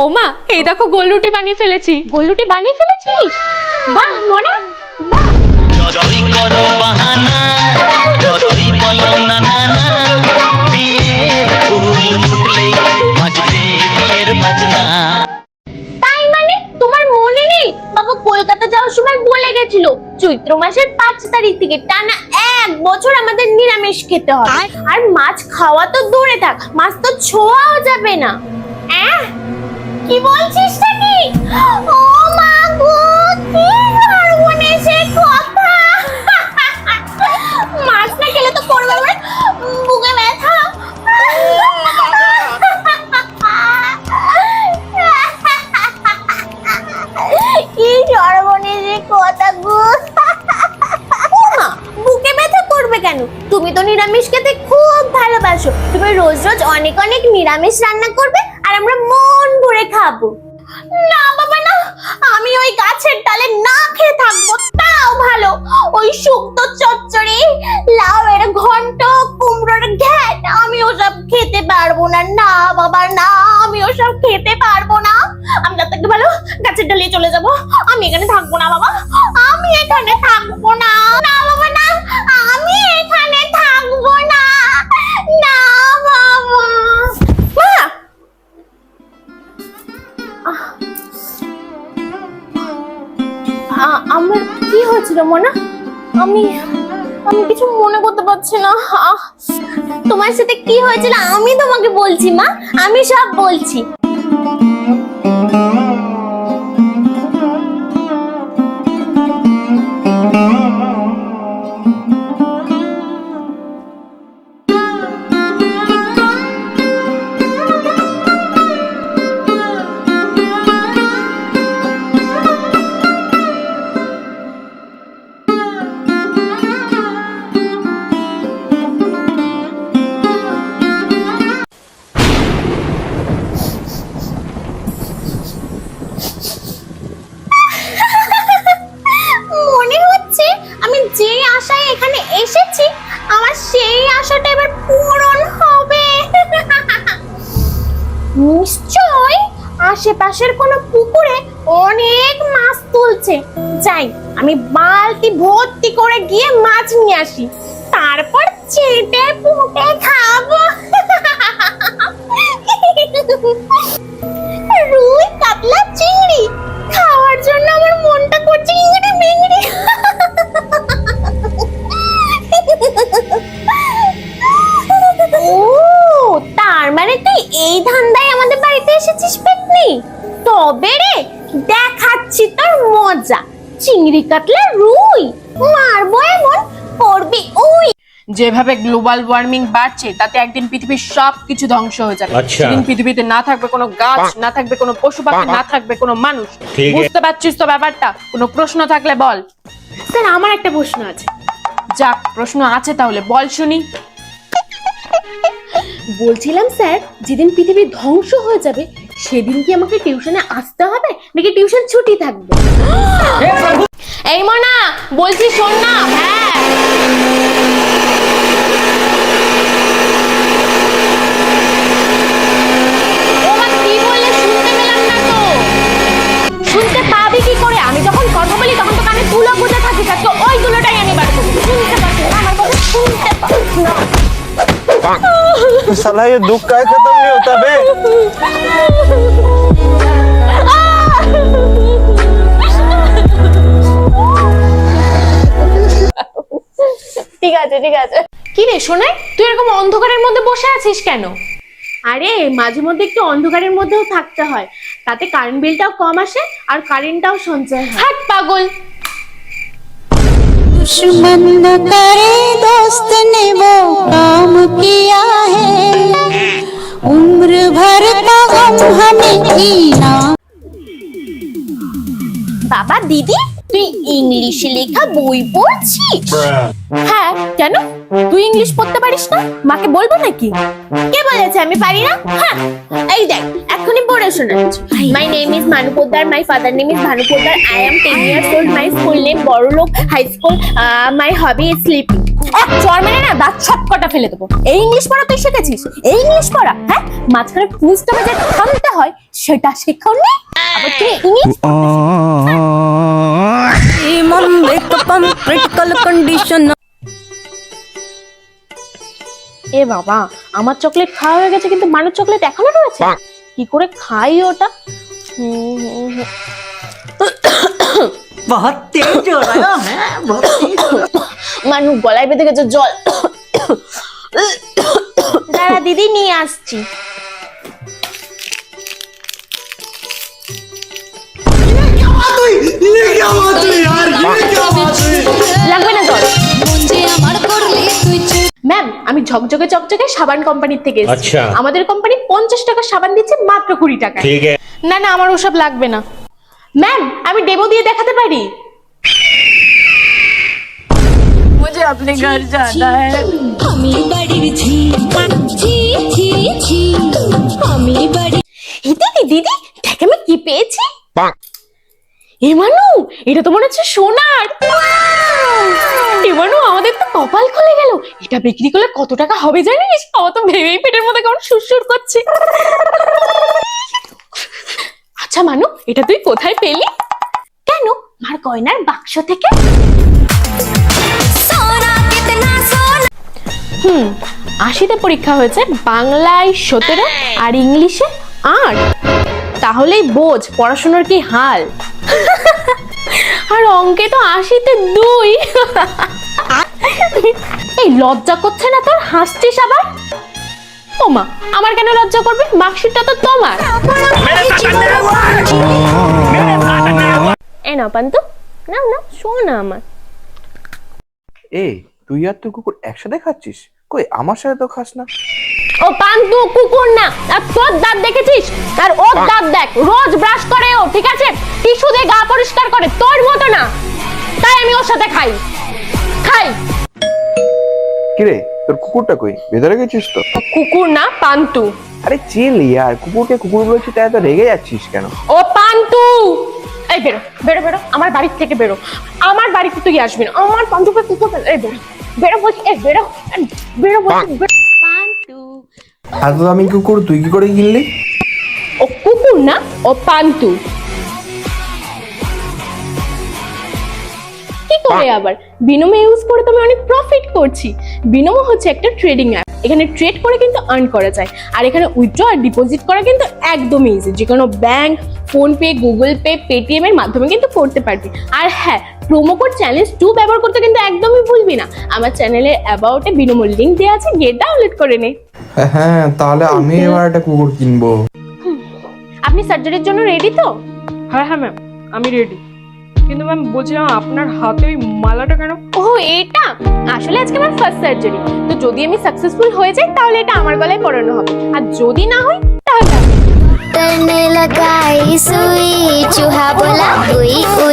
ও মা, এই দেখো গোল রুটি বানিয়ে ফেলেছি। গোল রুটি বানিয়ে ফেলেছিস? বাহ মনা, বাহ। যতই করো বাহানা, যতই বলো না না না, বিয়ের ফুল ফুটলেই বাজবে বিয়ের বাজনা। তাই মানে তোমার মনে নেই? বাবা কলকাতা যাওয়ার সময় বলে গেছিল চৈত্র মাসের 5 তারিখ থেকে টানা 1 বছর আমাদের নিরামিষ খেতে হবে। আর মাছ খাওয়া তো দূরে থাক, মাছ তো ছোঁয়াও যাবে না। কি বলছিস নাকি? ও মা গো, কি ধরনে সে কথা! মাছ না খেলে তো করবে আমার বুকে ব্যথা। কি ধরনে সে কথা গো! বুকে ব্যথা করবে কেন? তুমি তো নিরামিষ খেতে খুব ভালোবাসো। তুমি রোজ রোজ অনেক অনেক নিরামিষ রান্না করবে আর আমরা মন ভরে খাবো। না বাবা না, আমি ওই গাছের ডালে না খেয়ে থাকবো তাও ভালো। ওই শুক্তো চচ্চড়ি, লাউয়ের ঘন্ট, কুমড়োর ঘ্যাট, আমি ওসব খেতে পারবো না। না বাবা না, আমি ওসব খেতে পারবো না। আমি তার থেকে ভালো গাছের ডালে চলে যাবো। আমি এখানে থাকবো না বাবা, আমি এখানে থাকবো না। না বাবা না, আমি এখানে থাকবো না। না বাবা। মা, আমার কি হয়েছিল মনা? আমি কিছু মনে করতে পারছি না। তোমার সাথে কি হয়েছিল আমি তোমাকে বলছি মা, আমি সব বলছি। মনে হচ্ছে আমি যে আশায় এখানে এসেছি আমার সেই আশাটা এবার পূরণ হবে। নিশ্চয় আশেপাশের কোনো পুকুরে অনেক মাছ তুলছে। যাই, আমি বালতি ভর্তি করে গিয়ে মাছ নিয়ে আসি, তারপর চেটে পুটে খাবো। রুই, কাতলা, চিংড়ি খাওয়ার জন্য আমার মনটা করছে ইংড়ি মিংড়ি। ও, তার মানে তুই এই ধান্দায় আমাদের বাড়িতে এসেছিস পেতনি? তবে রে দেখাচ্ছি তোর মজা। চিংড়ি, কাতলা, রুই মারবো এমন করবি ওই। যেভাবে গ্লোবাল ওয়ার্মিং বাড়ছে তাতে একদিন পৃথিবীর সবকিছু ধ্বংস হয়ে যাবে। সেদিন পৃথিবীতে না থাকবে কোনো গাছ, না থাকবে কোনো পশু পাখি, না থাকবে কোনো মানুষ। বুঝতে পারছিস তো ব্যাপারটা? কোনো প্রশ্ন থাকলে বল। স্যার আমার একটা প্রশ্ন আছে। যাক, প্রশ্ন আছে তাহলে বল শুনি। বলছিলাম স্যার, যেদিন পৃথিবী ধ্বংস হয়ে যাবে সেদিন কি আমাকে টিউশনে আসতে হবে নাকি টিউশন ছুটি থাকবে? এই মনা, বলছি শোন না। হ্যাঁ, শুনতে পাবি কি করে? আমি যখন কথা বলি তখন তো কানে তুলো গুঁজে থাকে, তো ওই তুলোটাই আমি বার করি। শুনতে পাচ্ছি না, আমার কথা শুনতে পাচ্ছি না। साला ये दुख का खत्म नहीं होता बे। ঠিক আছে ঠিক আছে। কি রে সোনাই, তুই এরকম অন্ধকারের মধ্যে বসে আছিস কেন? আরে মাঝে মধ্যে একটু অন্ধকারের মধ্যেও থাকতে হয়, তাতে কারেন্ট বিলটাও কম আসে আর কারেন্টটাও সঞ্চয় হয়। হাট পাগল। दुश्मन न करे दोस्त ने वो काम किया है, उम्र भर का गम हमें जीना। বাবা দিদি, তুই ইংলিশে লেখা বই পড়ছিস? হ্যাঁ, কেন? তুই ইংলিশ পড়তে পারিস না? মাকে বলবো নাকি? কে বলেছে আমি পারি না? হ্যাঁ, এই দেখ এখনই পড়ে শোনাচ্ছি। মাই name is Manu Poddar, my father name is Bhanu Poddar, I am 10 years old, my school name Borolok high school, my hobby is sleeping. এক চড় মেরে না দাঁত ছটকটা ফেলে দেবো। এই ইংলিশ পড়া তুই শিখেছিস? এই ইংলিশ পড়া, হ্যাঁ? মাঝখানে ফুল স্টপে যে থামতে হয় সেটা শেখাও নি? আবার তুমি ইংলিশ এ বাবা, আমার চকলেট খাওয়া হয়ে গেছে কিন্তু মানুষ চকলেট এখনো রয়েছে। কি করে খাই ওটা? बहुत तेज हो रहा है बहुत तेज हो रहा है। মানু গলায় বেঁধে গেছে জল। দাঁড়া দিদি, নিয়ে আসছি। লাগবে না জল। ম্যাম, আমি ঝকঝকে চকচকে সাবান কোম্পানির থেকে এসেছি। আচ্ছা। আমাদের কোম্পানি 50 টাকার সাবান দিচ্ছে মাত্র 20 টাকায়। ठीक है না না, আমার ওসব লাগবে না। ম্যাম, আমি ডেমো দিয়ে দেখাতে পারি। मुझे अपने घर जाना है। দিদি দিদি, দেখ আমি কি পেয়েছি। এ মানু, এটা তো মনে হচ্ছে সোনার। এ মানু, আমাদের তো কপাল খুলে গেল। এটা বিক্রি করলে কত টাকা হবে জানিস? আমার তো ভেবেই পেটের মধ্যে কেমন সুরসুর করছে। আচ্ছা মানু, এটা তুই কোথায় পেলি? কেন? মার গয়নার বাক্স থেকে। 80তে পরীক্ষা হয়েছে, বাংলায় 17 আর ইংলিশে 8। তাহলেই বোঝ পড়াশোনার কি হাল। আর অঙ্কে তো 80তে 2। এই লজ্জা করছে না তোর? হাসছিস আবার? ও মা, আমার কেন লজ্জা করবে? মার্কশিটটা তো তোমার। এ না পান্তু, না না, শোন আমার। এ তুই আর তুই কুকুর একসাথে খাচ্ছিস? কই আমার সাথে তো খাস না। ও পান্তু কুকুর না, আর তোর দাঁত দেখেছিস? আর ওর দাঁত দেখ, রোজ ব্রাশ করে ও, ঠিক আছে? টিস্যু দিয়ে গা পরিষ্কার করে, তোর মতো না। তাই আমি ওর সাথে খাই। কিরে তোর কুকুরটা কই? বেঁধে রেখেছিস তো? কুকুর না, পান্তু। আরে চিল ইয়ার, কুকুরকে কুকুর বলছিস তাই এত রেগে যাচ্ছিস কেন? ও পান্তু, এই বেরো বেরো বেরো, আমার বাড়ি থেকে বেরো। আমার বাড়িতে তুই আসবি না। আমার পান্তুকে কুকুর, এই বেরো বেরো বলছি, এই বেরো বেরো বলছি। পান্তু এত দামি কুকুর তুই কি করে কিনলি? ও কুকুর না, ও পান্তু। কি করে আবার? বিনোমো ইউজ করে তো আমি অনেক প্রফিট করছি। বিনোমো হচ্ছে একটা ট্রেডিং অ্যাপ। এখানে ট্রেড করে কিন্তু আর্ন করা যায়। আর এখানে উইথড্র আর ডিপোজিট করা কিন্তু একদমই ইজি। যে কোনো bank, PhonePe, Google pay, Paytm এর মাধ্যমে কিন্তু করতে পারবি। আর হ্যাঁ, প্রোমো কোড চ্যালেঞ্জ2 ব্যবহার করতে কিন্তু একদমই ভুলবি না। আমার চ্যানেলের অ্যাবাউটে বিনোমোর লিংক দেওয়া আছে, গিয়ে ডাউনলোড করে নে। হ্যাঁ তাহলে আমি এবার একটা কুকুর কিনবো। আপনি সার্জারির জন্য রেডি তো? হ্যাঁ হ্যাঁ ম্যাম, আমি রেডি। কিন্তু ম্যাম বলছিলাম, আপনার হাতে ওই মালাটা কেন? ও এটা আসলে আজকে আমার ফার্স্ট সার্জারি। তো যদি আমি সাকসেসফুল হয়ে যাই তাহলে এটা আমার গলায় পরানো হবে, আর যদি না হয় তাহলে करने लगा सुई चूहा बोला उई उई